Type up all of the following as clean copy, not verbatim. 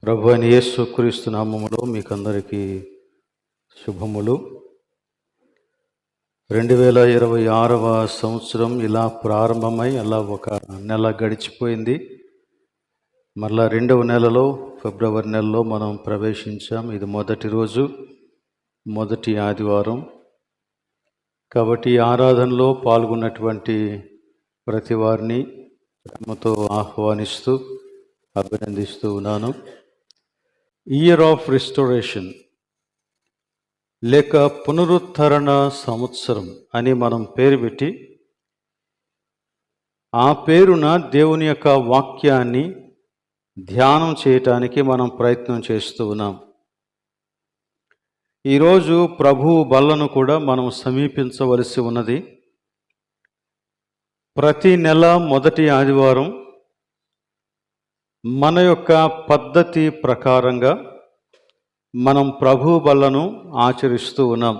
ప్రభు అయిన యేసుక్రీస్తు నామములో మీకందరికీ శుభములు. 2026వ సంవత్సరం ఇలా ప్రారంభమై అలా ఒక నెల గడిచిపోయింది. మరలా రెండవ నెలలో ఫిబ్రవరి నెలలో మనం ప్రవేశించాం. ఇది మొదటి రోజు, మొదటి ఆదివారం. కాబట్టి ఈ ఆరాధనలో పాల్గొన్నటువంటి ప్రతి వారిని ప్రేమతో ఆహ్వానిస్తూ అభినందిస్తూ ఉన్నాను. ఇయర్ ఆఫ్ రిస్టోరేషన్ లేక పునరుద్ధరణ సంవత్సరం అని మనం పేరు పెట్టి ఆ పేరున దేవుని యొక్క వాక్యాన్ని ధ్యానం చేయటానికి మనం ప్రయత్నం చేస్తూ ఉన్నాం. ఈరోజు ప్రభువు బల్లను కూడా మనం సమీపించవలసి ఉన్నది. ప్రతి నెల మొదటి ఆదివారం మన యొక్క పద్ధతి ప్రకారంగా మనం ప్రభువు బల్లను ఆచరిస్తూ ఉన్నాం.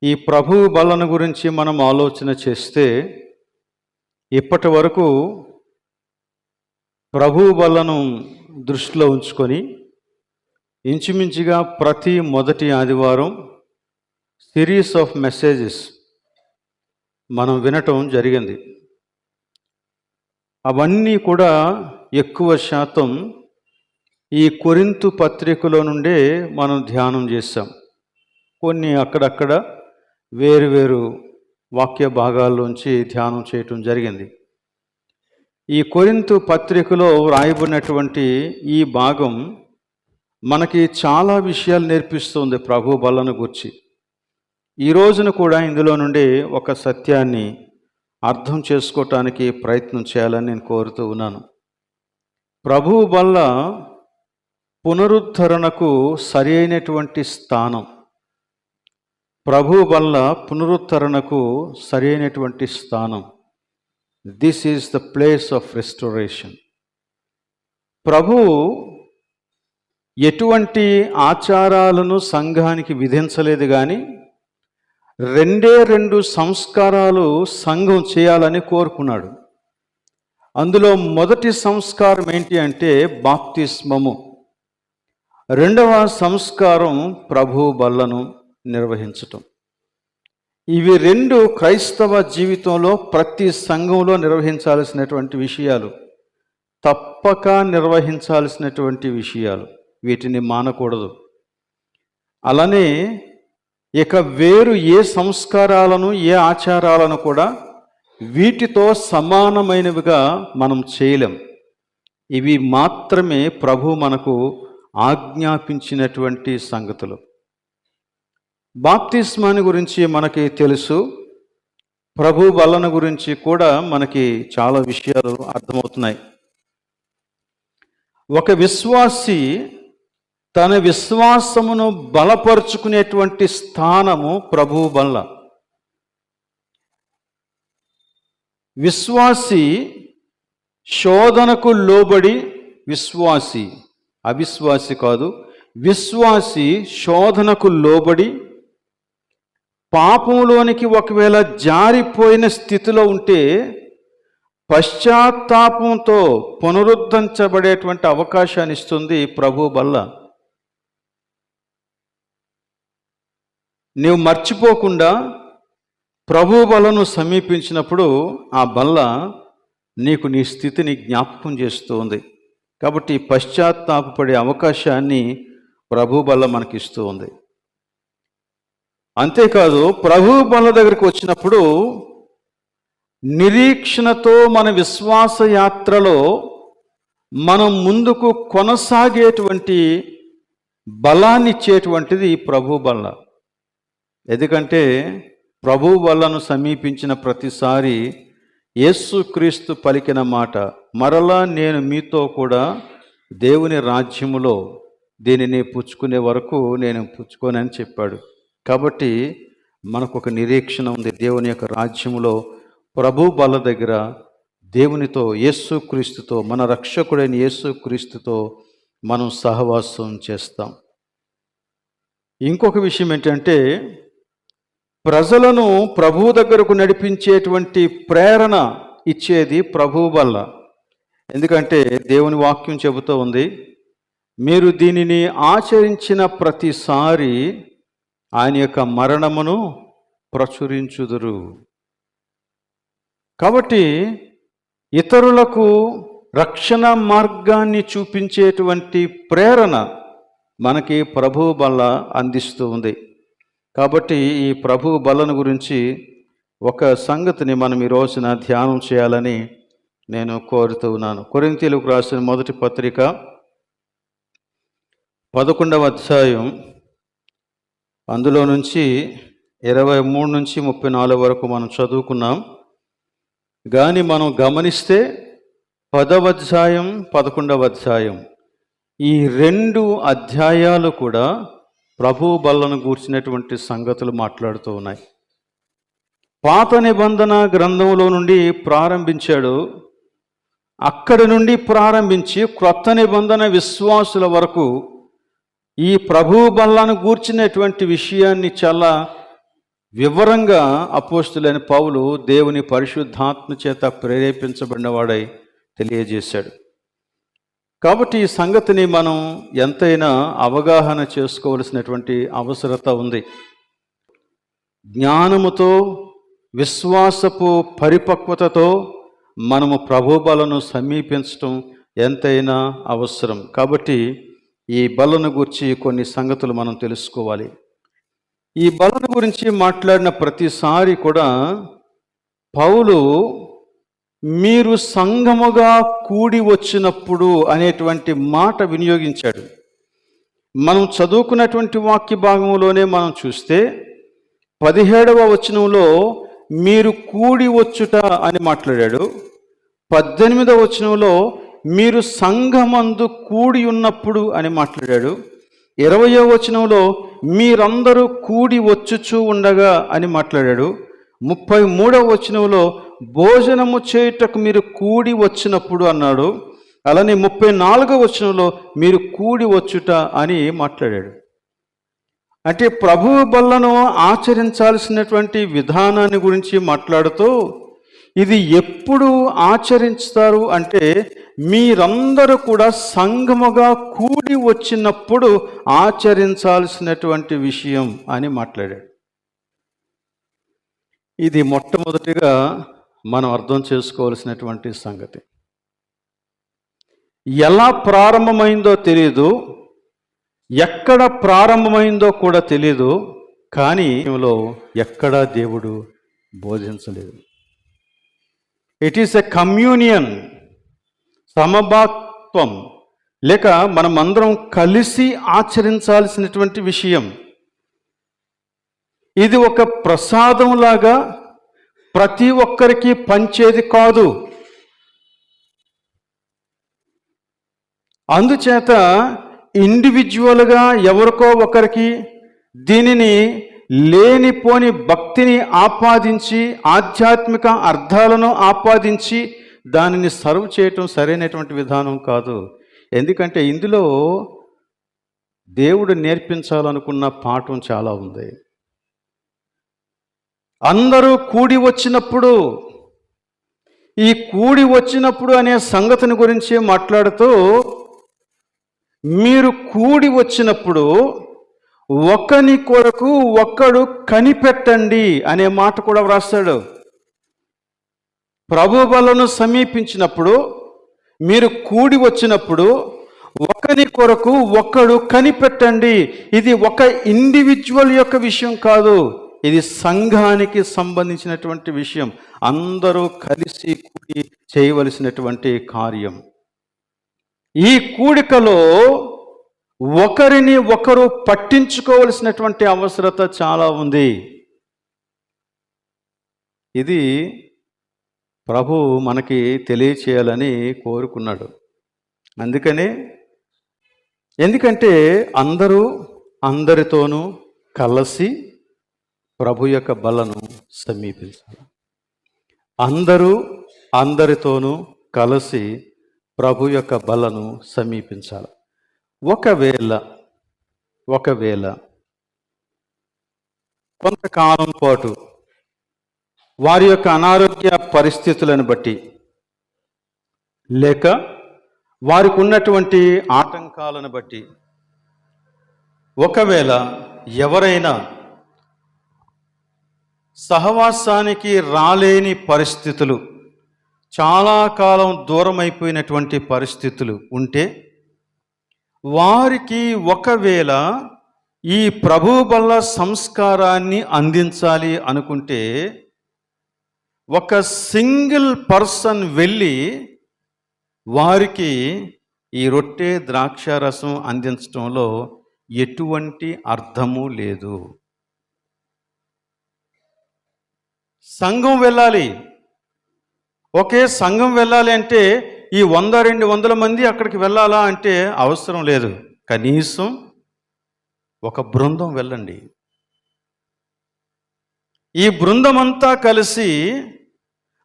ఈ ప్రభువు బల్లను గురించి మనం ఆలోచన చేస్తే ఇప్పటి వరకు ప్రభువు బల్లను దృష్టిలో ఉంచుకొని ఇంచుమించుగా ప్రతి మొదటి ఆదివారం సిరీస్ ఆఫ్ మెసేజెస్ మనం వినటం జరిగింది. అవన్నీ కూడా ఎక్కువ శాతం ఈ కొరింథు పత్రికలో నుండే మనం ధ్యానం చేశాం. కొన్ని అక్కడక్కడ వేరు వాక్య భాగాల్లోంచి ధ్యానం చేయటం జరిగింది. ఈ కొరింథు పత్రికలో రాయబడినటువంటి ఈ భాగం మనకి చాలా విషయాలు నేర్పిస్తుంది ప్రభు బల్లను గురించి. ఈ రోజున కూడా ఇందులో నుండి ఒక సత్యాన్ని అర్థం చేసుకోవటానికి ప్రయత్నం చేయాలని నేను కోరుతూ ఉన్నాను. ప్రభువు వల్ల పునరుద్ధరణకు సరి అయినటువంటి స్థానం, ప్రభువు వల్ల పునరుద్ధరణకు సరి అయినటువంటి స్థానం, this is the place of restoration. ప్రభువు ఎటువంటి ఆచారాలను సంఘానికి విధించలేదు, కానీ రెండు సంస్కారాలు సంఘం చేయాలని కోరుకున్నాడు. అందులో మొదటి సంస్కారం ఏంటి అంటే బాప్తిస్మము. రెండవ సంస్కారం ప్రభువు బల్లను నిర్వహించటం. ఇవి రెండు క్రైస్తవ జీవితంలో ప్రతి సంఘంలో నిర్వహించాల్సినటువంటి విషయాలు, తప్పక నిర్వహించాల్సినటువంటి విషయాలు. వీటిని మానకూడదు. అలానే ఇక వేరు ఏ సంస్కారాలను, ఏ ఆచారాలను కూడా వీటితో సమానమైనవిగా మనం చేయలేం. ఇవి మాత్రమే ప్రభు మనకు ఆజ్ఞాపించినటువంటి సంగతులు. బాప్తిస్మాని గురించి మనకి తెలుసు. ప్రభు బల్లను గురించి కూడా మనకి చాలా విషయాలు అర్థమవుతున్నాయి. ఒక విశ్వాసి తన విశ్వాసమును బలపరుచుకునేటువంటి స్థానము ప్రభువు బల్ల. విశ్వాసి శోధనకు లోబడి, విశ్వాసి, అవిశ్వాసి కాదు, విశ్వాసి శోధనకు లోబడి పాపంలోనికి ఒకవేళ జారిపోయిన స్థితిలో ఉంటే పశ్చాత్తాపంతో పునరుద్ధరించబడేటువంటి అవకాశాన్ని ఇస్తుంది ప్రభు బల్ల. నీవు మర్చిపోకుండా ప్రభు బలను సమీపించినప్పుడు ఆ బల్ల నీకు నీ స్థితిని జ్ఞాపకం చేస్తూ ఉంది. కాబట్టి పశ్చాత్తాపపడే అవకాశాన్ని ప్రభు బల్ల మనకిస్తూ ఉంది. అంతేకాదు, ప్రభు బల్ల దగ్గరికి వచ్చినప్పుడు నిరీక్షణతో మన విశ్వాస యాత్రలో మనం ముందుకు కొనసాగేటువంటి బలాన్ని ఇచ్చేటువంటిది ప్రభు బల్ల. ఎందుకంటే ప్రభు బల్లను సమీపించిన ప్రతిసారి యేసుక్రీస్తు పలికిన మాట, మరలా నేను మీతో కూడా దేవుని రాజ్యములో దీనిని పుచ్చుకునే వరకు నేను పుచ్చుకోనని చెప్పాడు. కాబట్టి మనకు ఒక నిరీక్షణ ఉంది. దేవుని యొక్క రాజ్యములో ప్రభు బల్ల దగ్గర దేవునితో, యేసుక్రీస్తుతో, మన రక్షకుడైన యేసుక్రీస్తుతో మనం సహవాసం చేస్తాం. ఇంకొక విషయం ఏంటంటే, ప్రజలను ప్రభువు దగ్గరకు నడిపించేటువంటి ప్రేరణ ఇచ్చేది ప్రభువు బల్ల. ఎందుకంటే దేవుని వాక్యం చెబుతూ ఉంది, మీరు దీనిని ఆచరించిన ప్రతిసారి ఆయన యొక్క మరణమును ప్రచురించుదురు. కాబట్టి ఇతరులకు రక్షణ మార్గాన్ని చూపించేటువంటి ప్రేరణ మనకి ప్రభువు బల్ల అందిస్తూ ఉంది. కాబట్టి ఈ ప్రభువు బలను గురించి ఒక సంగతిని మనం ఈ రోజున ధ్యానం చేయాలని నేను కోరుతూ ఉన్నాను. కొరింథీయులకు రాసిన మొదటి పత్రిక 11వ అధ్యాయం అందులో నుంచి 23 నుంచి 34 వరకు మనం చదువుకున్నాం. కానీ మనం గమనిస్తే 10వ అధ్యాయం 11వ అధ్యాయం ఈ 2 అధ్యాయాలు కూడా ప్రభువు బల్లను గూర్చినటువంటి సంగతులు మాట్లాడుతూ ఉన్నాయి. పాత నిబంధన గ్రంథంలో నుండి ప్రారంభించాడు. అక్కడి నుండి ప్రారంభించి క్రొత్త నిబంధన విశ్వాసుల వరకు ఈ ప్రభువు బల్లను గూర్చినటువంటి విషయాన్ని చాలా వివరంగా అపోస్తులైన పౌలు దేవుని పరిశుద్ధాత్మ చేత ప్రేరేపించబడిన వాడై తెలియజేశాడు. కాబట్టి ఈ సంగతిని మనం ఎంతైనా అవగాహన చేసుకోవలసినటువంటి అవసరత ఉంది. జ్ఞానముతో విశ్వాసపు పరిపక్వతతో మనము ప్రభు బలను సమీపించటం ఎంతైనా అవసరం. కాబట్టి ఈ బలను గురించి కొన్ని సంగతులు మనం తెలుసుకోవాలి. ఈ బలను గురించి మాట్లాడిన ప్రతిసారి కూడా పౌలు మీరు సంఘముగా కూడి వచ్చినప్పుడు అనేటువంటి మాట వినియోగించాడు. మనం చదువుకున్నటువంటి వాక్య భాగంలోనే మనం చూస్తే 17వ వచనంలో మీరు కూడి వచ్చుట అని మాట్లాడాడు. 18వ వచనంలో మీరు సంఘమందు కూడి ఉన్నప్పుడు అని మాట్లాడాడు. 20వ వచనంలో మీరందరూ కూడి వచ్చుచూ ఉండగా అని మాట్లాడాడు. 33వ వచనంలో భోజనము చేయుటకు మీరు కూడి వచ్చినప్పుడు అన్నాడు. అలానే 34వ వచనంలో మీరు కూడి వచ్చుట అని మాట్లాడాడు. అంటే ప్రభువు బల్లను ఆచరించాల్సినటువంటి విధానాన్ని గురించి మాట్లాడుతూ ఇది ఎప్పుడు ఆచరిస్తారు అంటే మీరందరూ కూడా సంఘముగా కూడి వచ్చినప్పుడు ఆచరించాల్సినటువంటి విషయం అని మాట్లాడాడు. ఇది మొట్టమొదటిగా మనం అర్థం చేసుకోవాల్సినటువంటి సంగతి. ఎలా ప్రారంభమైందో తెలియదు, ఎక్కడ ప్రారంభమైందో కూడా తెలియదు, కానీ ఎక్కడా దేవుడు బోధించలేదు. ఇట్ ఈస్ ఎ కమ్యూనియన్, సమభాత్వం, లేక మనమందరం కలిసి ఆచరించాల్సినటువంటి విషయం. ఇది ఒక ప్రసాదంలాగా ప్రతి ఒక్కరికి పంచేది కాదు. అందుచేత ఇండివిజువల్గా ఎవరికో ఒకరికి దీనిని లేనిపోని భక్తిని ఆపాదించి ఆధ్యాత్మిక అర్థాలను ఆపాదించి దానిని సర్వ్ చేయటం సరైనటువంటి విధానం కాదు. ఎందుకంటే ఇందులో దేవుడు నేర్పించాలనుకున్న పాఠం చాలా ఉంది. అందరూ కూడి వచ్చినప్పుడు, ఈ కూడి వచ్చినప్పుడు అనే సంగతిని గురించి మాట్లాడుతూ మీరు కూడి వచ్చినప్పుడు ఒకని కొరకు ఒక్కడు కనిపెట్టండి అనే మాట కూడా వ్రాస్తాడు. ప్రభు బలను సమీపించినప్పుడు, మీరు కూడి వచ్చినప్పుడు ఒకని కొరకు ఒక్కడు కనిపెట్టండి. ఇది ఒక ఇండివిజువల్ యొక్క విషయం కాదు, ఇది సంఘానికి సంబంధించినటువంటి విషయం. అందరూ కలిసి కూడి చేయవలసినటువంటి కార్యం. ఈ కూడికలో ఒకరిని ఒకరు పట్టించుకోవలసినటువంటి అవసరత చాలా ఉంది. ఇది ప్రభు మనకి తెలియచేయాలని కోరుకున్నాడు. ఎందుకంటే అందరూ అందరితోనూ కలిసి ప్రభు యొక్క బలను సమీపించాలి. అందరూ అందరితోనూ కలిసి ప్రభు యొక్క బలను సమీపించాలి. ఒకవేళ కొంతకాలం పాటు వారి యొక్క అనారోగ్య పరిస్థితులను బట్టి లేక వారికి ఉన్నటువంటి ఆటంకాలను బట్టి ఒకవేళ ఎవరైనా సహవాసానికి రాలేని పరిస్థితులు, చాలా కాలం దూరం అయిపోయినటువంటి పరిస్థితులు ఉంటే వారికి ఒకవేళ ఈ ప్రభు బల్ల సంస్కారాన్ని అందించాలి అనుకుంటే ఒక సింగిల్ పర్సన్ వెళ్ళి వారికి ఈ రొట్టె ద్రాక్షారసం అందించడంలో ఎటువంటి అర్థము లేదు. సంఘం వెళ్ళాలి. ఒకే సంఘం వెళ్ళాలి అంటే ఈ 100-200 మంది అక్కడికి వెళ్ళాలా అంటే అవసరం లేదు. కనీసం ఒక బృందం వెళ్ళండి. ఈ బృందం అంతా కలిసి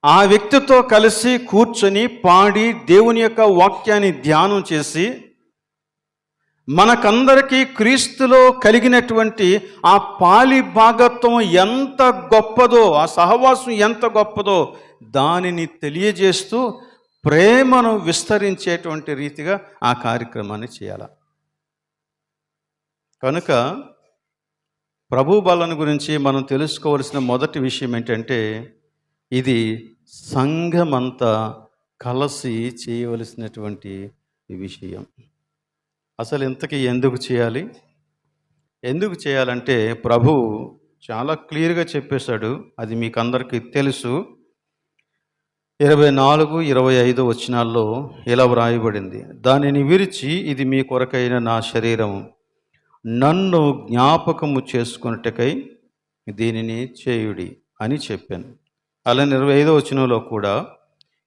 ఆ వ్యక్తితో కలిసి కూర్చొని పాడి దేవుని యొక్క వాక్యాన్ని ధ్యానం చేసి మనకందరికీ క్రీస్తులో కలిగినటువంటి ఆ పాలి భాగత్వం ఎంత గొప్పదో, ఆ సహవాసం ఎంత గొప్పదో దానిని తెలియజేస్తూ ప్రేమను విస్తరించేటువంటి రీతిగా ఆ కార్యక్రమాన్ని చేయాలి. కనుక ప్రభు బలను గురించి మనం తెలుసుకోవలసిన మొదటి విషయం ఏంటంటే ఇది సంఘమంతా కలిసి చేయవలసినటువంటి విషయం. అసలు ఇంతకీ ఎందుకు చేయాలి? ఎందుకు చేయాలంటే ప్రభు చాలా క్లియర్గా చెప్పేశాడు. అది మీకు అందరికీ తెలుసు. 24-25 వచనాల్లో ఇలా వ్రాయబడింది, దానిని విరిచి ఇది మీ కొరకైన నా శరీరము, నన్ను జ్ఞాపకము చేసుకొనుటకై దీనిని చేయుడి అని చెప్పాను. అలా 25 వచనంలో కూడా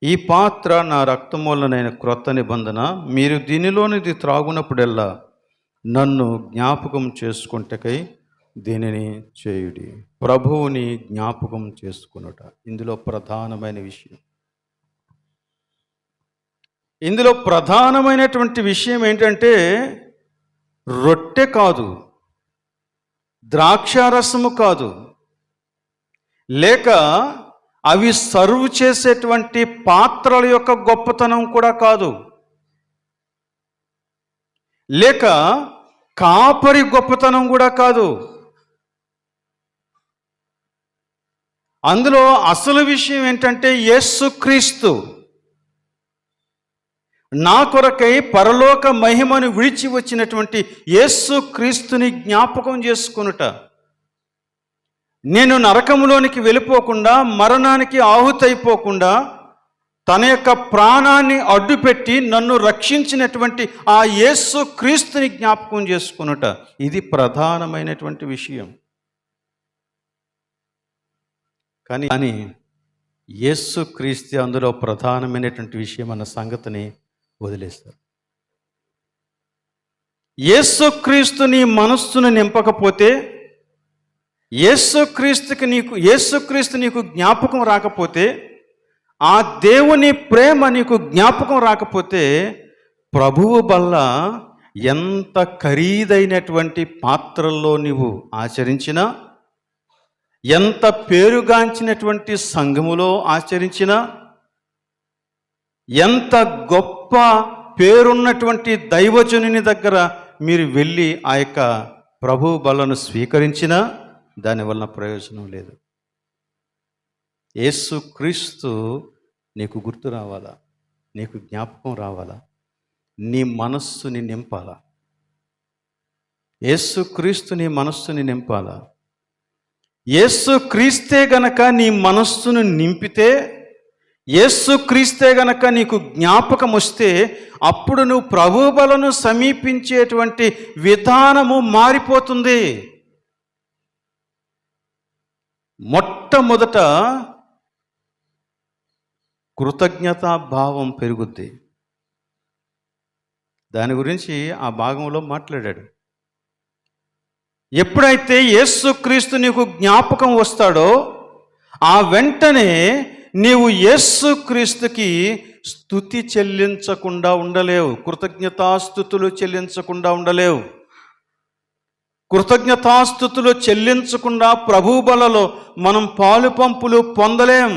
ఈ పాత్ర నా రక్తమూలనైన క్రొత్త నిబంధన, మీరు దీనిలోనిది త్రాగునప్పుడెల్లా నన్ను జ్ఞాపకం చేసుకుంటకై దీనిని చేయుడి. ప్రభువుని జ్ఞాపకం చేసుకునుట ఇందులో ప్రధానమైన విషయం. ఇందులో ప్రధానమైనటువంటి విషయం ఏంటంటే రొట్టె కాదు, ద్రాక్షారసము కాదు, లేక అవి సర్వ్ చేసేటువంటి పాత్రల యొక్క గొప్పతనం కూడా కాదు, లేక కాపరి గొప్పతనం కూడా కాదు. అందులో అసలు విషయం ఏంటంటే యేసుక్రీస్తు నా కొరకై పరలోక మహిమను విడిచి వచ్చినటువంటి యేసుక్రీస్తుని జ్ఞాపకం చేసుకొనుట. నేను నరకములోనికి వెళ్ళిపోకుండా, మరణానికి ఆహుతైపోకుండా తన యొక్క ప్రాణాన్ని అడ్డుపెట్టి నన్ను రక్షించినటువంటి ఆ యేసుక్రీస్తుని జ్ఞాపకం చేసుకొనుట, ఇది ప్రధానమైనటువంటి విషయం. కానీ యేసుక్రీస్తు అందులో ప్రధానమైనటువంటి విషయం అన్న సంగతిని వదిలేస్తారు. యేసుక్రీస్తు నీ మనస్సును నింపకపోతే, యేసుక్రీస్తు నీకు జ్ఞాపకం రాకపోతే, ఆ దేవుని ప్రేమ నీకు జ్ఞాపకం రాకపోతే, ప్రభువు వల్ల ఎంత ఖరీదైనటువంటి పాత్రల్లో నీవు ఆచరించినా, ఎంత పేరుగాంచినటువంటి సంఘములో ఆచరించినా, ఎంత గొప్ప పేరున్నటువంటి దైవజనుని దగ్గర మీరు వెళ్ళి ఆ యొక్క ప్రభు బలను స్వీకరించినా దానివల్ల ప్రయోజనం లేదు. యేసుక్రీస్తు నీకు గుర్తు రావాలా, నీకు జ్ఞాపకం రావాలా, నీ మనస్సుని నింపాలా. యేసుక్రీస్తు నీ మనస్సుని నింపాలా. యేసుక్రీస్తే గనక నీ మనస్సును నింపితే, యేసుక్రీస్తే గనక నీకు జ్ఞాపకం వస్తే, అప్పుడు నువ్వు ప్రభు బలను సమీపించేటువంటి విధానము మారిపోతుంది. మొట్టమొదట కృతజ్ఞతా భావం పెరుగుద్ది. దాని గురించి ఆ భాగంలో మాట్లాడాడు. ఎప్పుడైతే యేసుక్రీస్తు నీకు జ్ఞాపకం వస్తాడో ఆ వెంటనే నీవు యేసుక్రీస్తుకి స్తుతి చెల్లించకుండా ఉండలేవు, కృతజ్ఞతాస్తుతులు చెల్లించకుండా ఉండలేవు. కృతజ్ఞతాస్తుతులు చెల్లించకుండా ప్రభు బలలో మనం పాలు పంపులు పొందలేం.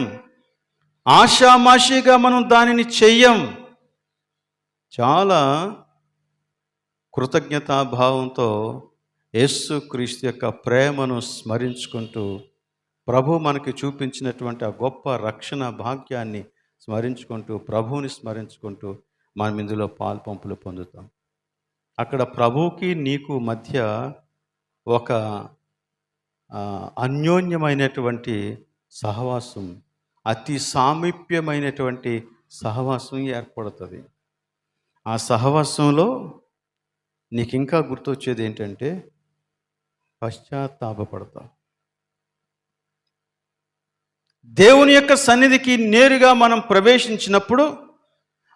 ఆషామాషిగా మనం దానిని చెయ్యం. చాలా కృతజ్ఞతాభావంతో యేసుక్రీస్తు యొక్క ప్రేమను స్మరించుకుంటూ ప్రభు మనకి చూపించినటువంటి ఆ గొప్ప రక్షణ భాగ్యాన్ని స్మరించుకుంటూ ప్రభువుని స్మరించుకుంటూ మనం ఇందులో పాల్పంపులు పొందుతాం. అక్కడ ప్రభువుకి నీకు మధ్య ఒక అన్యోన్యమైనటువంటి సహవాసం, అతి సామీప్యమైనటువంటి సహవాసం ఏర్పడుతుంది. ఆ సహవాసంలో నీకు ఇంకా గుర్తొచ్చేది ఏంటంటే పశ్చాత్తాపపడతావు. దేవుని యొక్క సన్నిధికి నేరుగా మనం ప్రవేశించినప్పుడు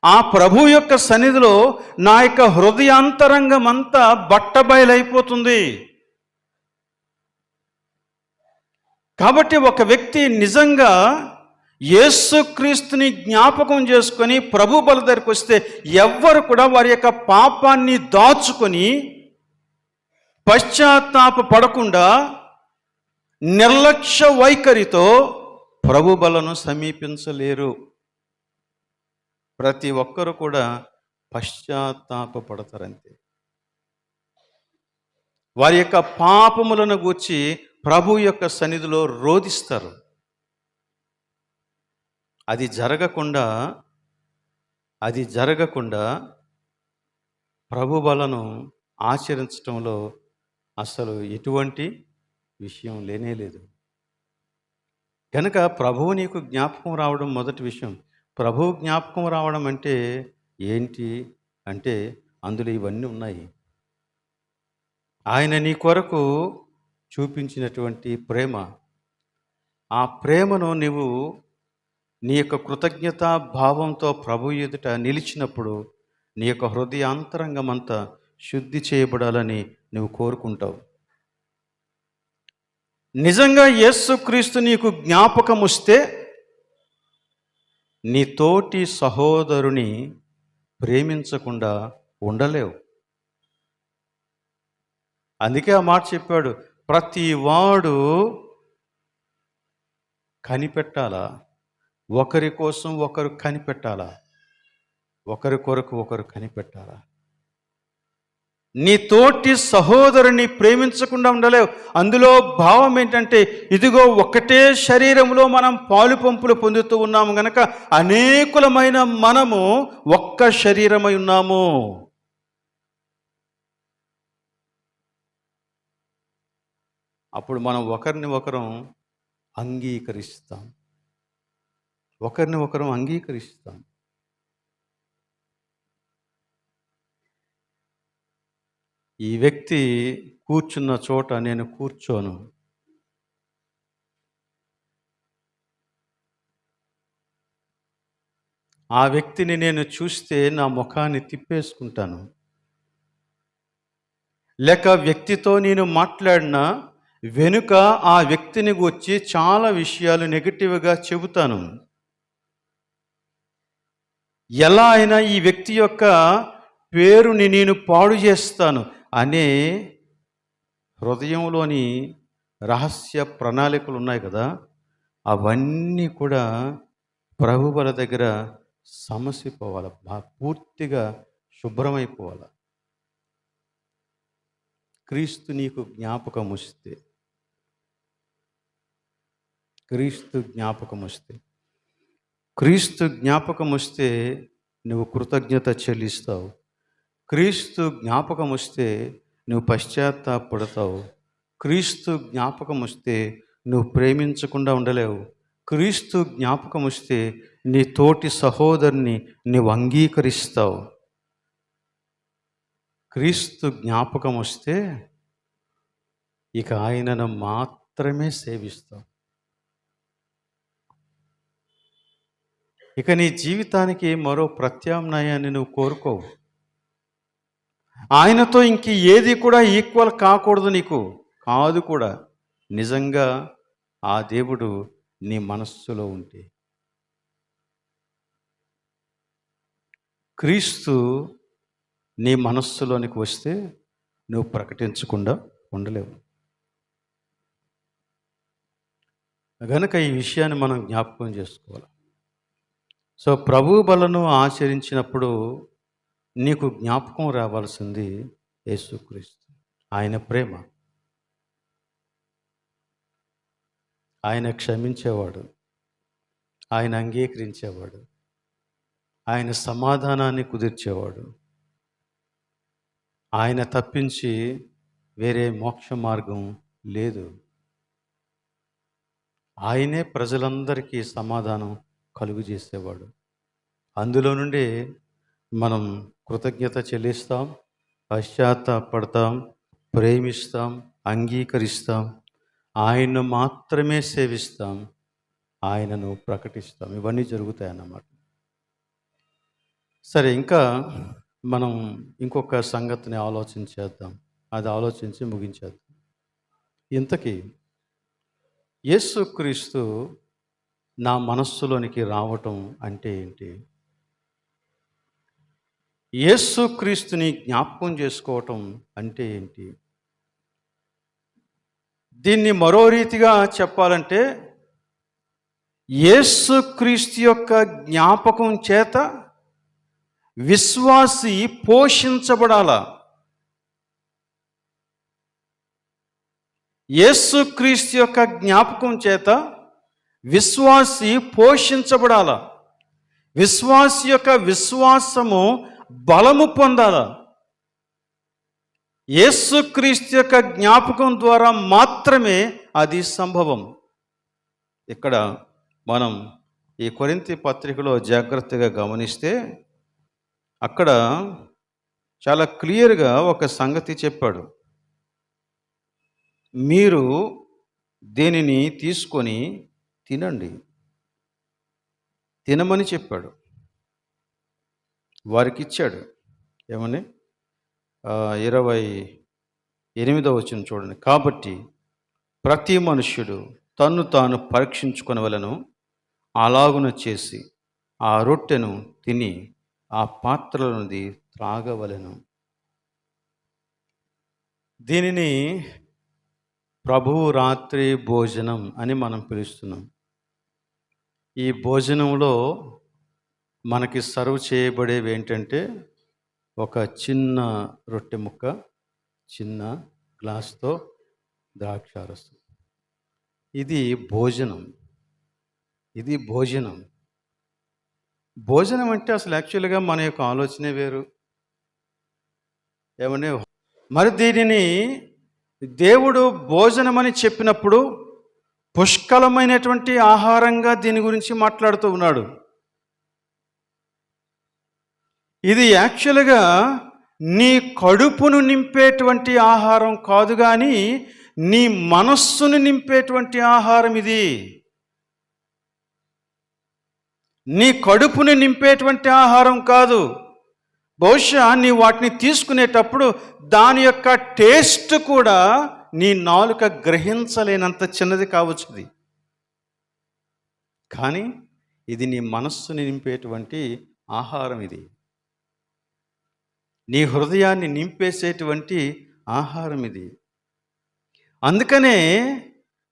ఆ ప్రభు యొక్క సన్నిధిలో నా యొక్క హృదయాంతరంగం అంతా బట్టబయలైపోతుంది. కాబట్టి ఒక వ్యక్తి నిజంగా యేసుక్రీస్తుని జ్ఞాపకం చేసుకొని ప్రభు బల దగ్గరికి వస్తే ఎవ్వరు కూడా వారి యొక్క పాపాన్ని దాచుకొని పశ్చాత్తాప పడకుండా నిర్లక్ష్య వైఖరితో ప్రభు బలను సమీపించలేరు. ప్రతి ఒక్కరు కూడా పశ్చాత్తాప పడతారంతే. వారి యొక్క పాపములను గూర్చి ప్రభు యొక్క సన్నిధిలో రోదిస్తారు. అది జరగకుండా ప్రభు బలను ఆచరించడంలో అసలు ఎటువంటి విషయం లేనేలేదు. కనుక ప్రభువు నీకు జ్ఞాపకం రావడం మొదటి విషయం. ప్రభువు జ్ఞాపకం రావడం అంటే ఏంటి అంటే అందులో ఇవన్నీ ఉన్నాయి. ఆయన నీ కొరకు చూపించినటువంటి ప్రేమ, ఆ ప్రేమను నీవు నీ యొక్క కృతజ్ఞతా భావంతో ప్రభు ఎదుట నిలిచినప్పుడు నీ యొక్క హృదయాంతరంగం అంతా శుద్ధి చేయబడాలని నువ్వు కోరుకుంటావు. నిజంగా యేసుక్రీస్తు నీకు జ్ఞాపకం వస్తే నీ తోటి సహోదరుని ప్రేమించకుండా ఉండలేవు. అందుకే ఆ మాట చెప్పాడు, ప్రతి వాడు కనిపెట్టాలా, ఒకరి కోసం ఒకరు కనిపెట్టాలా, ఒకరి కొరకు ఒకరు కనిపెట్టాలా. నీ తోటి సహోదరుని ప్రేమించకుండా ఉండలేవు. అందులో భావం ఏంటంటే ఇదిగో ఒకటే శరీరంలో మనం పాలు పంపులు పొందుతూ ఉన్నాము గనక అనేకులమైన మనము ఒక్క శరీరమై ఉన్నాము. అప్పుడు మనం ఒకరిని ఒకరం అంగీకరిస్తాం. ఈ వ్యక్తి కూర్చున్న చోట నేను కూర్చోను. ఆ వ్యక్తిని నేను చూస్తే నా ముఖాన్ని తిప్పేసుకుంటాను. లేక వ్యక్తితో నేను మాట్లాడినా వెనుక ఆ వ్యక్తిని గురించి చాలా విషయాలు నెగటివ్గా చెబుతాను. ఎలా అయినా ఈ వ్యక్తి యొక్క పేరుని నేను పాడు చేస్తాను అనే హృదయంలోని రహస్య ప్రణాళికలు ఉన్నాయి కదా, అవన్నీ కూడా ప్రభువుల దగ్గర సమసిపోవాలి, పూర్తిగా శుభ్రమైపోవాలి. క్రీస్తు నీకు జ్ఞాపకం వస్తే క్రీస్తు జ్ఞాపకం వస్తే నువ్వు కృతజ్ఞత చెల్లిస్తావు. క్రీస్తు జ్ఞాపకం వస్తే నువ్వు పశ్చాత్తాపడతావు. క్రీస్తు జ్ఞాపకం వస్తే నువ్వు ప్రేమించకుండా ఉండలేవు. క్రీస్తు జ్ఞాపకం వస్తే నీ తోటి సహోదరుని నువ్వు అంగీకరిస్తావు. క్రీస్తు జ్ఞాపకం వస్తే ఇక ఆయనను మాత్రమే సేవిస్తావు. ఇక నీ జీవితానికి మరో ప్రత్యామ్నాయాన్ని నువ్వు కోరుకోవు. ఆయనతో ఇంక ఏది కూడా ఈక్వల్ కాకూడదు, నీకు కాదు కూడా. నిజంగా ఆ దేవుడు నీ మనస్సులో ఉంటే, క్రీస్తు నీ మనస్సులోనికి వస్తే నువ్వు ప్రకటించకుండా ఉండలేవు. గనుక ఈ విషయాన్ని మనం జ్ఞాపకం చేసుకోవాలి. సో ప్రభు బలను ఆచరించినప్పుడు నీకు జ్ఞాపకం రావాల్సింది యేసుక్రీస్తు. ఆయన ప్రేమ, ఆయన క్షమించేవాడు, ఆయన అంగీకరించేవాడు, ఆయన సమాధానాన్ని కుదిర్చేవాడు. ఆయన తప్పించి వేరే మోక్ష మార్గం లేదు. ఆయనే ప్రజలందరికీ సమాధానం కలుగు చేసేవాడు. అందులో నుండి మనం కృతజ్ఞత చెల్లిస్తాం, పశ్చాత్తాపడతాం, ప్రేమిస్తాం, అంగీకరిస్తాం, ఆయన్ను మాత్రమే సేవిస్తాం, ఆయనను ప్రకటిస్తాం. ఇవన్నీ జరుగుతాయన్నమాట. సరే, ఇంకా మనం ఇంకొక సంగతిని ఆలోచించేద్దాం. అది ఆలోచించి ముగించేద్దాం. ఇంతకీ యేసుక్రీస్తు నా మనస్సులోనికి రావటం అంటే ఏంటి? యేసుక్రీస్తుని జ్ఞాపకం చేసుకోవటం అంటే ఏంటి? దీన్ని మరో రీతిగా చెప్పాలంటే, యేసుక్రీస్తు యొక్క జ్ఞాపకం చేత విశ్వాసి పోషించబడాల. యేసుక్రీస్తు యొక్క జ్ఞాపకం చేత విశ్వాసి పోషించబడాల. విశ్వాసి యొక్క విశ్వాసము బలము పొందాల. యేసుక్రీస్తు యొక్క జ్ఞాపకం ద్వారా మాత్రమే అది సంభవం. ఇక్కడ మనం ఈ కొరింథీ పత్రికలో జాగ్రత్తగా గమనిస్తే అక్కడ చాలా క్లియర్గా ఒక సంగతి చెప్పాడు. మీరు దేనిని తీసుకొని తినండి, తినమని చెప్పాడు. వారికి ఇచ్చాడు. ఏమని? 28వ వచనం చూడండి. కాబట్టి ప్రతి మనుష్యుడు తన్ను తాను పరీక్షించుకొనవలెను, అలాగున చేసి ఆ రొట్టెను తిని ఆ పాత్రలోనిది త్రాగవలెను. దీనిని ప్రభువు రాత్రి భోజనం అని మనం పిలుస్తున్నాం. ఈ భోజనంలో మనకి సర్వ్ చేయబడేవి ఏంటంటే, ఒక చిన్న రొట్టె ముక్క, చిన్న గ్లాస్తో ద్రాక్షారసం. ఇది భోజనం. ఇది భోజనం. భోజనం అంటే అసలు యాక్చువల్గా మన యొక్క ఆలోచనే వేరు. ఏమని? మరి దీనిని దేవుడు భోజనమని చెప్పినప్పుడు పుష్కలమైనటువంటి ఆహారంగా దీని గురించి మాట్లాడుతూ ఉన్నాడు. ఇది యాక్చువల్గా నీ కడుపును నింపేటువంటి ఆహారం కాదు, కానీ నీ మనస్సును నింపేటువంటి ఆహారం ఇది. నీ కడుపుని నింపేటువంటి ఆహారం కాదు. బహుశా నీ వాటిని తీసుకునేటప్పుడు దాని యొక్క టేస్ట్ కూడా నీ నాలుక గ్రహించలేనంత చిన్నది కావచ్చు ఇది. కానీ ఇది నీ మనస్సుని నింపేటువంటి ఆహారం. ఇది నీ హృదయాన్ని నింపేసేటువంటి ఆహారం ఇది. అందుకనే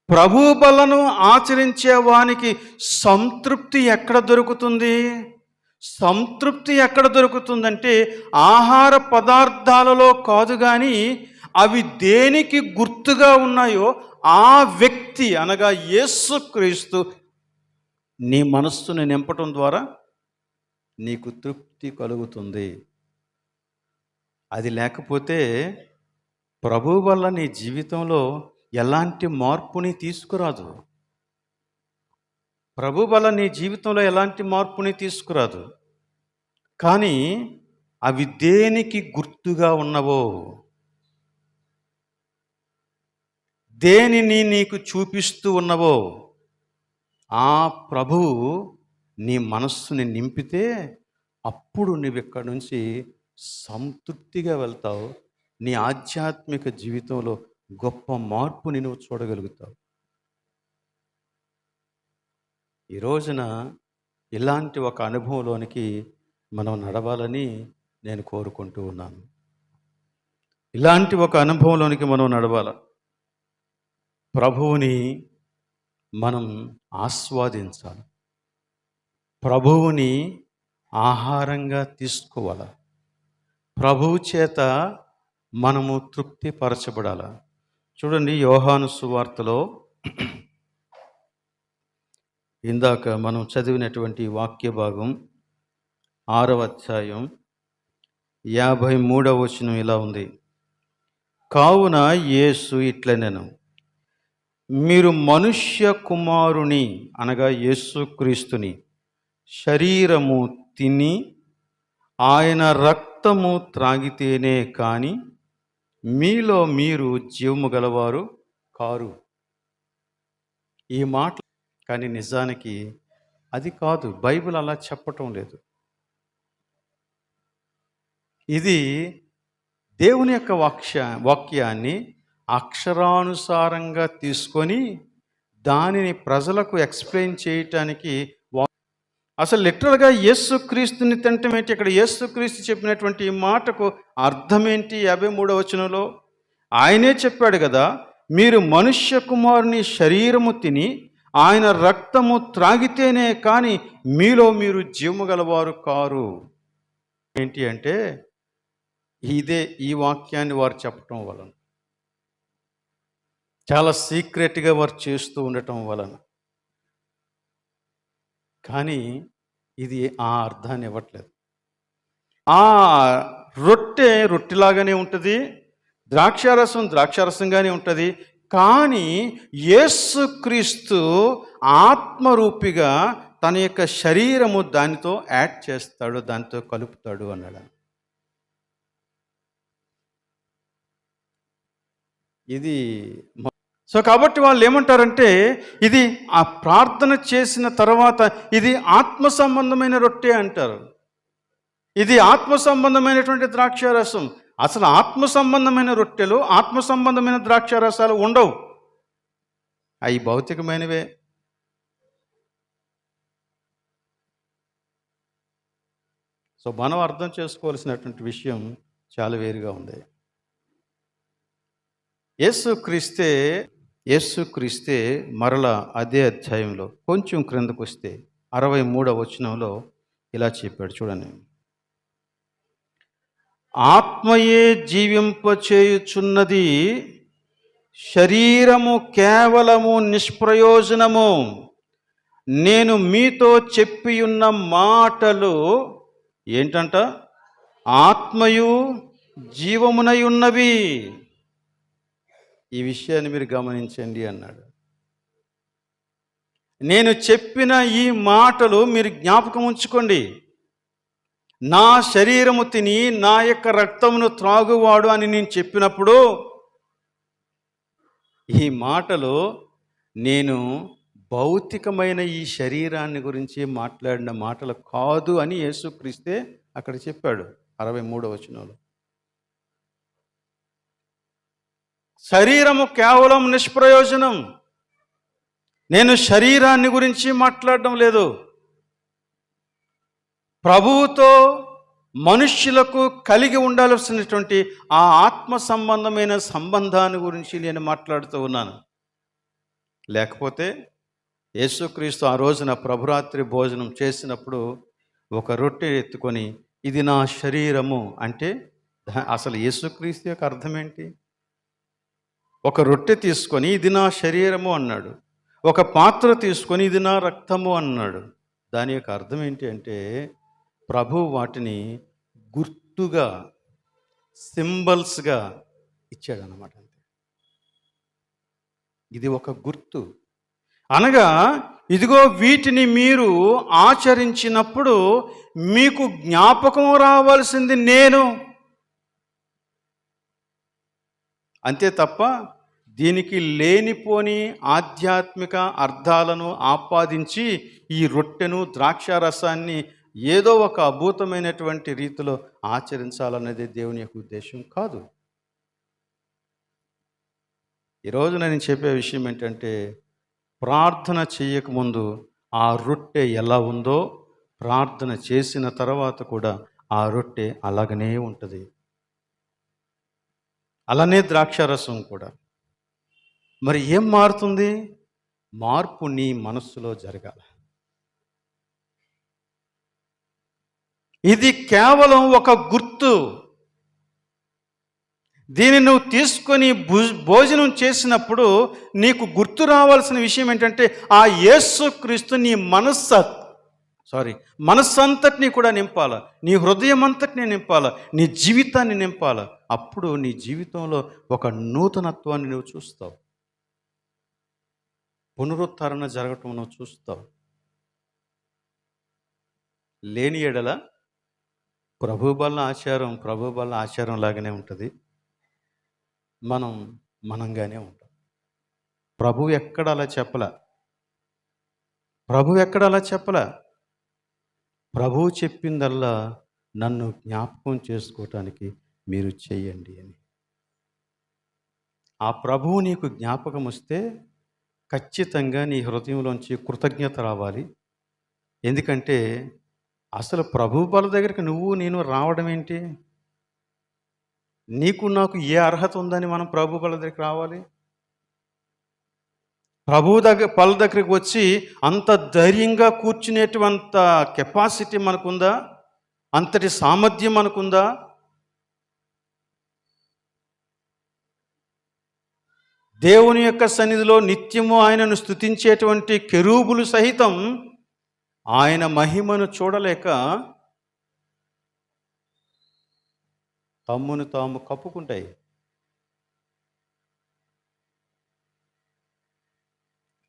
ప్రభు బలను ఆచరించే వానికి సంతృప్తి ఎక్కడ దొరుకుతుంది? సంతృప్తి ఎక్కడ దొరుకుతుందంటే ఆహార పదార్థాలలో కాదు, కానీ అవి దేనికి గుర్తుగా ఉన్నాయో ఆ వ్యక్తి అనగా యేసుక్రీస్తు నీ మనస్సును నింపటం ద్వారా నీకు తృప్తి కలుగుతుంది. అది లేకపోతే ప్రభు వల్ల నీ జీవితంలో ఎలాంటి మార్పుని తీసుకురాదు. ప్రభు వల్ల నీ జీవితంలో ఎలాంటి మార్పుని తీసుకురాదు. కానీ అవి దేనికి గుర్తుగా ఉన్నవో, దేనిని నీకు చూపిస్తూ ఉన్నవో ఆ ప్రభువు నీ మనస్సుని నింపితే అప్పుడు నువ్వు ఇక్కడి నుంచి సంతృప్తిగా వెళ్తావు. నీ ఆధ్యాత్మిక జీవితంలో గొప్ప మార్పుని నువ్వు చూడగలుగుతావు. ఈ రోజున ఇలాంటి ఒక అనుభవంలోనికి మనం నడవాలని నేను కోరుకుంటూ ఉన్నాను. ఇలాంటి ఒక అనుభవంలోనికి మనం నడవాల. ప్రభువుని మనం ఆస్వాదించాలి. ప్రభువుని ఆహారంగా తీసుకోవాలి. ప్రభువు చేత మనము తృప్తిపరచబడాల. చూడండి, యోహాను సువార్తలో ఇందాక మనం చదివినటువంటి వాక్య భాగం 6వ అధ్యాయం 53వ వచనం ఇలా ఉంది. కావున యేసు ఇట్లనెను, మీరు మనుష్య కుమారుని అనగా యేసుక్రీస్తుని శరీరము తిని ఆయన రక్తము త్రాగితేనే కాని మీలో మీరు జీవము గలవారు కారు. ఈ మాట కానీ నిజానికి అది కాదు. బైబిల్ అలా చెప్పటం లేదు. ఇది దేవుని యొక్క వాక్యాన్ని అక్షరానుసారంగా తీసుకొని దానిని ప్రజలకు ఎక్స్ప్లెయిన్ చేయటానికి అసలు లిటరల్గా యేసుక్రీస్తుని తినటం ఏంటి? ఇక్కడ యేసుక్రీస్తు చెప్పినటువంటి ఈ మాటకు అర్థం ఏంటి? 53వ వచనంలో ఆయనే చెప్పాడు కదా, మీరు మనుష్య కుమారుని శరీరము తిని ఆయన రక్తము త్రాగితేనే కానీ మీలో మీరు జీవము గలవారు కారు. ఏంటి అంటే ఇదే ఈ వాక్యాన్ని వారు చెప్పటం వలన, చాలా సీక్రెట్గా వారు చేస్తూ ఉండటం వలన, కానీ ఇది ఆ అర్థాన్ని ఇవ్వట్లేదు. ఆ రొట్టెలాగానే ఉంటుంది, ద్రాక్షారసంగానే ఉంటుంది. కానీ యేసుక్రీస్తు ఆత్మరూపిగా తన యొక్క శరీరము దానితో యాడ్ చేస్తాడు, దానితో కలుపుతాడు అన్నాడు. ఇది సో కాబట్టి వాళ్ళు ఏమంటారంటే ఇది ఆ ప్రార్థన చేసిన తర్వాత ఇది ఆత్మ సంబంధమైన రొట్టె అంటారు, ఇది ఆత్మ సంబంధమైనటువంటి ద్రాక్షారసం. అసలు ఆత్మ సంబంధమైన రొట్టెలు, ఆత్మ సంబంధమైన ద్రాక్షారసాలు ఉండవు, అవి భౌతికమైనవే. సో మనం అర్థం చేసుకోవాల్సినటువంటి విషయం చాలా వేరుగా ఉంది. యేసుక్రీస్తే మరలా అదే అధ్యాయంలో కొంచెం క్రిందకు వస్తే 63వ వచనంలో ఇలా చెప్పాడు, చూడండి. ఆత్మయే జీవింపచేయుచున్నది, శరీరము కేవలము నిష్ప్రయోజనము. నేను మీతో చెప్పియున్న మాటలు ఏంటంట? ఆత్మయు జీవమునై ఉన్నవి. ఈ విషయాన్ని మీరు గమనించండి అన్నాడు. నేను చెప్పిన ఈ మాటలు మీరు జ్ఞాపకం ఉంచుకోండి. నా శరీరము తిని నా యొక్క రక్తమును త్రాగువాడు అని నేను చెప్పినప్పుడు ఈ మాటలు నేను భౌతికమైన ఈ శరీరాన్ని గురించి మాట్లాడిన మాటలు కాదు అని యేసుక్రీస్తే అక్కడ చెప్పాడు 63వ వచనంలో. శరీరము కేవలం నిష్ప్రయోజనం. నేను శరీరాన్ని గురించి మాట్లాడడం లేదు, ప్రభువుతో మనుష్యులకు కలిగి ఉండాల్సినటువంటి ఆ ఆత్మ సంబంధమైన సంబంధాన్ని గురించి నేను మాట్లాడుతూ ఉన్నాను. లేకపోతే యేసుక్రీస్తు ఆ రోజున ప్రభురాత్రి భోజనం చేసినప్పుడు ఒక రొట్టె ఎత్తుకొని ఇది నా శరీరము అంటే అసలు యేసుక్రీస్తు యొక్క అర్థం ఏంటి? ఒక రొట్టె తీసుకొని ఇది నా శరీరము అన్నాడు, ఒక పాత్ర తీసుకొని ఇది నా రక్తము అన్నాడు. దాని యొక్క అర్థం ఏంటి అంటే ప్రభువు వాటిని గుర్తుగా, సింబల్స్గా ఇచ్చాడనమాట. ఇది ఒక గుర్తు అనగా ఇదిగో వీటిని మీరు ఆచరించినప్పుడు మీకు జ్ఞాపకం రావాల్సింది నేను, అంతే తప్ప దీనికి లేనిపోని ఆధ్యాత్మిక అర్థాలను ఆపాదించి ఈ రొట్టెను ద్రాక్షారసాన్ని ఏదో ఒక అద్భుతమైనటువంటి రీతిలో ఆచరించాలన్నది దేవుని యొక్క ఉద్దేశం కాదు. ఈరోజు నేను చెప్పే విషయం ఏంటంటే ప్రార్థన చేయకముందు ఆ రొట్టె ఎలా ఉందో ప్రార్థన చేసిన తర్వాత కూడా ఆ రొట్టె అలాగనే ఉంటుంది, అలానే ద్రాక్షారసం కూడా. మరి ఏం మారుతుంది? మార్పు నీ మనస్సులో జరగాలి. ఇది కేవలం ఒక గుర్తు, దీన్ని నువ్వు తీసుకొని భోజనం చేసినప్పుడు నీకు గుర్తు రావాల్సిన విషయం ఏంటంటే ఆ యేసుక్రీస్తు నీ మనస్సంతటిని కూడా నింపాల, నీ హృదయం అంతటిని నింపాల, నీ జీవితాన్ని నింపాల. అప్పుడు నీ జీవితంలో ఒక నూతనత్వాన్ని నువ్వు చూస్తావు, పునరుద్ధరణ జరగటం నువ్వు చూస్తావు. లేని ఎడల ప్రభు బల్ల ఆచారం లాగానే ఉంటుంది, మనంగానే ఉంటాం. ప్రభు ఎక్కడ అలా చెప్పలా. ప్రభువు చెప్పిందల్లా నన్ను జ్ఞాపకం చేసుకోవటానికి మీరు చెయ్యండి అని. ఆ ప్రభువు నీకు జ్ఞాపకం వస్తే ఖచ్చితంగా నీ హృదయంలోంచి కృతజ్ఞత రావాలి. ఎందుకంటే అసలు ప్రభు బల దగ్గరికి నేను రావడం ఏంటి? నీకు నాకు ఏ అర్హత ఉందని మనం ప్రభు బల దగ్గరికి రావాలి? ప్రభు బల దగ్గరికి వచ్చి అంత ధైర్యంగా కూర్చునేటువంటి కెపాసిటీ మనకుందా? అంతటి సామర్థ్యం మనకుందా? దేవుని యొక్క సన్నిధిలో నిత్యము ఆయనను స్తుతించేటువంటి కెరూబులు సహితం ఆయన మహిమను చూడలేక తమ్మును తాము కప్పుకుంటాయి.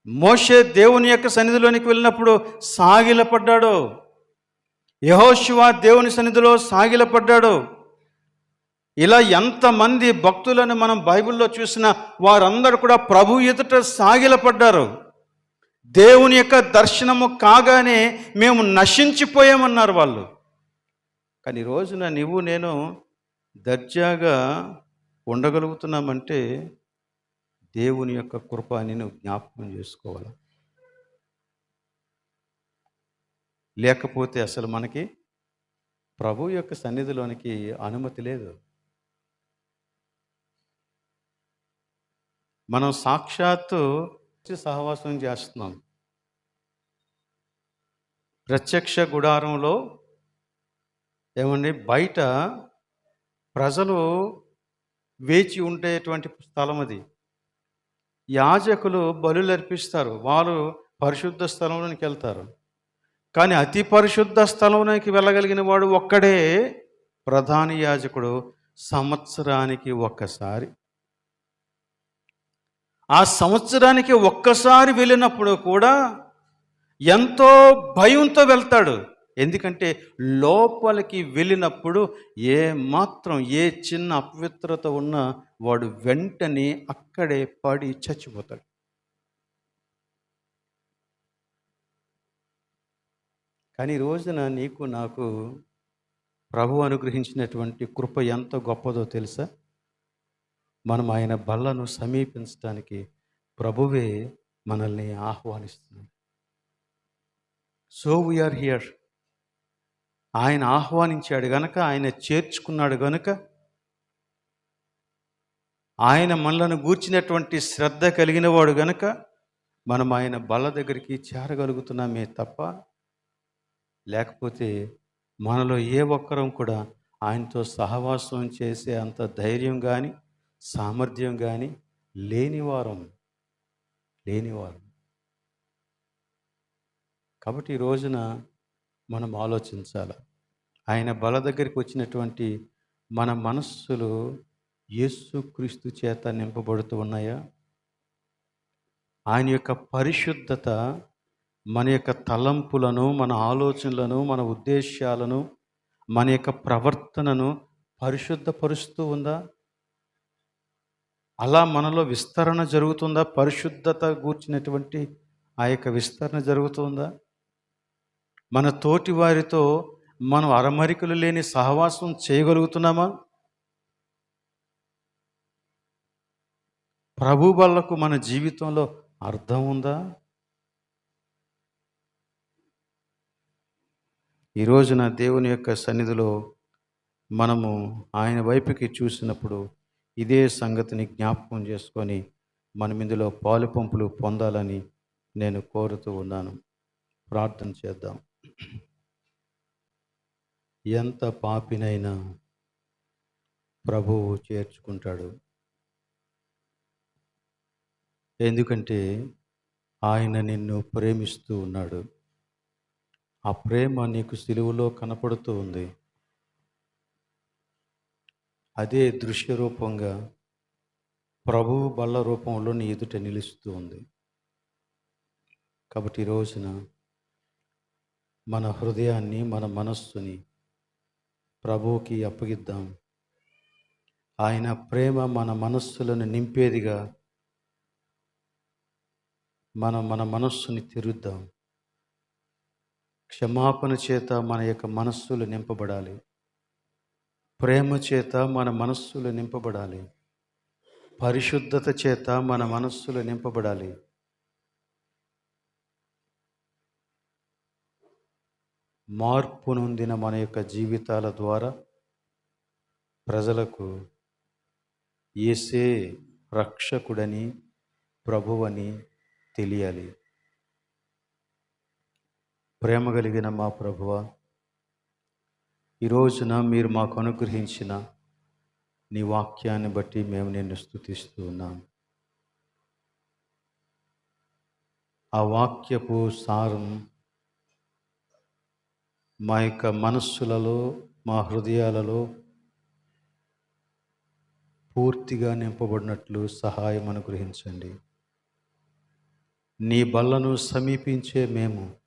మోషే దేవుని యొక్క సన్నిధిలోనికి వెళ్ళినప్పుడు సాగిలపడ్డాడు. యెహోషువ దేవుని సన్నిధిలో సాగిలపడ్డాడు. ఇలా ఎంతమంది భక్తులను మనం బైబిల్లో చూసినా వారందరూ కూడా ప్రభు ఎదుట సాగిలపడ్డారు. దేవుని యొక్క దర్శనము కాగానే మేము నశించిపోయామన్నారు వాళ్ళు. కానీ రోజున నువ్వు నేను దర్జాగా ఉండగలుగుతున్నామంటే దేవుని యొక్క కృపని నువ్వు జ్ఞాపకం చేసుకోవాలి. లేకపోతే అసలు మనకి ప్రభు యొక్క సన్నిధిలోనికి అనుమతి లేదు. మనం సాక్షాత్తు సహవాసం చేస్తున్నాం. ప్రత్యక్ష గుడారంలో బయట ప్రజలు వేచి ఉండేటువంటి స్థలం అది. యాజకులు బలులు అర్పిస్తారు, వాళ్ళు పరిశుద్ధ స్థలంలోనికి వెళ్తారు. కానీ అతి పరిశుద్ధ స్థలంలోకి వెళ్ళగలిగిన వాడు ఒక్కడే ప్రధాన యాజకుడు. సంవత్సరానికి ఒక్కసారి, ఆ సంవత్సరానికి ఒక్కసారి వెళ్ళినప్పుడు కూడా ఎంతో భయంతో వెళ్తాడు. ఎందుకంటే లోపలికి వెళ్ళినప్పుడు ఏ చిన్న అపవిత్రత ఉన్నా వాడు వెంటనే అక్కడే పడి చచ్చిపోతాడు. కానీ రోజున నీకు నాకు ప్రభు అనుగ్రహించినటువంటి కృప ఎంత గొప్పదో తెలుసా? మనం ఆయన బల్లను సమీపించడానికి ప్రభువే మనల్ని ఆహ్వానిస్తున్నాడు. So we are here. ఆయన ఆహ్వానించాడు గనక, ఆయన చేర్చుకున్నాడు గనుక, ఆయన మనలను గూర్చినటువంటి శ్రద్ధ కలిగిన వాడు గనుక మనం ఆయన బల్ల దగ్గరికి చేరగలుగుతున్నామే తప్ప, లేకపోతే మనలో ఏ ఒక్కరం కూడా ఆయనతో సహవాసం చేసే అంత ధైర్యం కానీ సామర్థ్యం కానీ లేనివారం. కాబట్టి ఈ రోజున మనం ఆలోచించాలి. ఆయన బల దగ్గరికి వచ్చినటువంటి మన మనస్సులు యేసుక్రీస్తు చేత నింపబడుతూ ఉన్నాయా? ఆయన యొక్క పరిశుద్ధత మన యొక్క తలంపులను, మన ఆలోచనలను, మన ఉద్దేశాలను, మన యొక్క ప్రవర్తనను పరిశుద్ధపరుస్తూ ఉందా? అలా మనలో విస్తరణ జరుగుతుందా? పరిశుద్ధత గూర్చినటువంటి ఆ యొక్క విస్తరణ జరుగుతుందా? మన తోటి వారితో మనం అరమరికలు లేని సహవాసం చేయగలుగుతున్నామా? ప్రభు బల్లకు మన జీవితంలో అర్థం ఉందా? ఈ రోజున దేవుని యొక్క సన్నిధిలో మనము ఆయన వైపుకి చూసినప్పుడు ఇదే సంగతిని జ్ఞాపకం చేసుకొని మనం ఇందులో పాలు పంపులు పొందాలని నేను కోరుతూ ఉన్నాను. ప్రార్థన చేద్దాం. ఎంత పాపినైనా ప్రభువు చేర్చుకుంటాడు. ఎందుకంటే ఆయన నిన్ను ప్రేమిస్తూ ఉన్నాడు. ఆ ప్రేమ నీకు సిలువలో కనపడుతూ ఉంది. అదే దృశ్య రూపంగా ప్రభువు బల్ల రూపంలో నీ ఎదుట నిలుస్తూ ఉంది. కాబట్టి ఈ రోజున మన హృదయాన్ని, మన మనస్సుని ప్రభువుకి అప్పగిద్దాం. ఆయన ప్రేమ మన మనస్సులను నింపేదిగా మన మనస్సుని తెరుద్దాం. క్షమాపణ చేత మన యొక్క మనస్సులు నింపబడాలి. ప్రేమ చేత మన మనస్సులు నింపబడాలి. పరిశుద్ధత చేత మన మనస్సులు నింపబడాలి. మార్పు నొందిన మన యొక్క జీవితాల ద్వారా ప్రజలకు యేసే రక్షకుడని, ప్రభువని తెలియాలి. ప్రేమ కలిగిన మా ప్రభువా, ఈ రోజున మీరు మాకు అనుగ్రహించిన నీ వాక్యాన్ని బట్టి మేము నిన్ను స్తుతిస్తూ ఉన్నాం. ఆ వాక్యపు సారం మా యొక్క మనస్సులలో, మా హృదయాలలో పూర్తిగా నింపబడినట్లు సహాయం అనుగ్రహించండి. నీ బల్లను సమీపించే మేము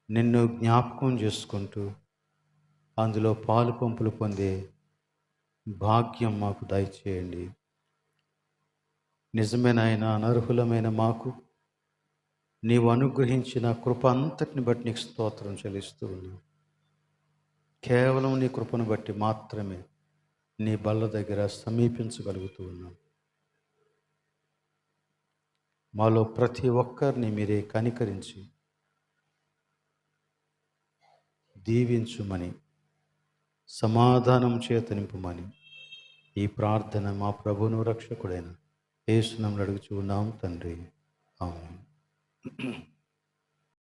నిన్ను జ్ఞాపకం చేసుకుంటూ అందులో పాలు పంపులు పొందే భాగ్యం మాకు దయచేయండి. నిజమైన అనర్హులమైన మాకు నీవు అనుగ్రహించిన కృప అంతటిని బట్టి నీకు స్తోత్రం చెల్లిస్తూ ఉన్నాం. కేవలం నీ కృపను బట్టి మాత్రమే నీ బల్ల దగ్గర సమీపించగలుగుతూ ఉన్నాం. మాలో ప్రతి ఒక్కరిని మీరే కనికరించి దీవించుమని, సమాధానం చేత నింపుమని ఈ ప్రార్థన మా ప్రభువును రక్షకుడైన యేసు నామములో అడుగుచూ ఉన్నాం తండ్రి. ఆమేన్.